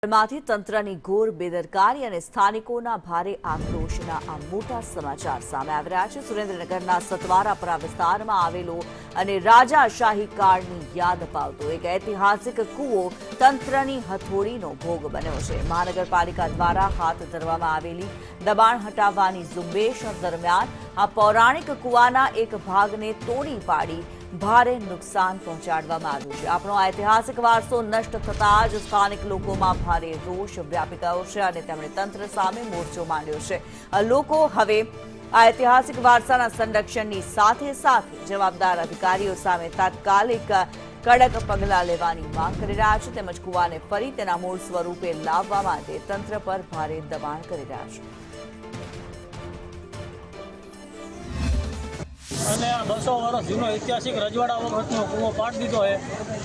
માંથી તંત્રની ઘોર બેદરકારી અને સ્થાનિકોના ભારે આક્રોશના આ મોટા સમાચાર સામે આવી રહ્યા છે। સુરેન્દ્રનગરના સતવારાપરા વિસ્તારમાં આવેલો અને રાજાશાહી કાળની યાદ અપાવતો એક ઐતિહાસિક કૂવો તંત્રની હથોડીનો ભોગ બન્યો છે। મહાનગરપાલિકા દ્વારા હાથ ધરવામાં આવેલી દબાણ હટાવવાની ઝુંબેશ દરમિયાન આ પૌરાણિક કૂવાના એક ભાગને તોડી પાડી ભારે નુકસાન પહોંચાડવામાં આવ્યું છે। આપણો ઐતિહાસિક વારસો નષ્ટ થતાં જ સ્થાનિક લોકોમાં ભારે રોષ વ્યાપી ગયો છે અને તેમણે તંત્ર સામે મોરચો માંડ્યો છે। લોકો હવે આ ઐતિહાસિક વારસાના સંરક્ષણની સાથે સાથે જવાબદાર અધિકારીઓ સામે તાત્કાલિક કડક પગલાં લેવાની માંગ કરી રહ્યા છે તેમજ કૂવાને ફરી તેના મૂળ સ્વરૂપે લાવવા માટે તંત્ર પર ભારે દબાણ કરી રહ્યા છે। અને 200 વર્ષ જૂનો ઐતિહાસિક રજવાડા વખતનો કૂવો પાડી દીધો છે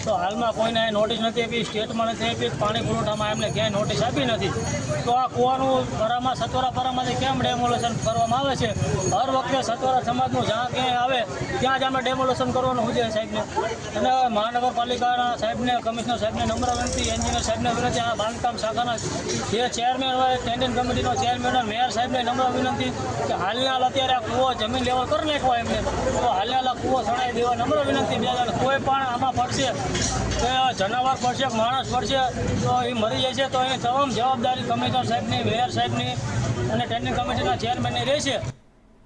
તો હાલમાં કોઈને નોટિસ નથી આપી, સ્ટેટમાં નથી આપી, પાણી પુરવઠામાં એમને ક્યાંય નોટિસ આપી નથી। તો આ કૂવાનું પરામાં સતવારાપરામાંથી કેમ ડેમોલેશન કરવામાં આવે છે? હર વખતે સતવારા સમાજનું જ્યાં ક્યાંય આવે ત્યાં જ અમે ડેમોલેશન કરવાનું હોય છે સાહેબને। અને મહાનગરપાલિકાના સાહેબને, કમિશનર સાહેબને નમ્ર વિનંતી, એન્જિનિયર સાહેબને વિનંતી, આ બાંધકામ શાખાના જે ચેરમેન હોય, સ્ટેન્ડિંગ કમિટીનો ચેરમેન, મેયર સાહેબને નમ્ર વિનંતી કે હાલના અત્યારે આ કૂવો જમીન લેવલ કરી નાખવા એમને, તો હાલના કૂવો સણાઈ દેવા નમ્ર વિનંતી। કોઈ પણ આમાં પડશે કે જનાવર પડશે, માણસ પડશે તો એ મરી જાય છે તો એની તમામ જવાબદારી કમિશનર સાહેબની, મેયર સાહેબની અને સ્ટેન્ડિંગ કમિટીના ચેરમેનની રહેશે।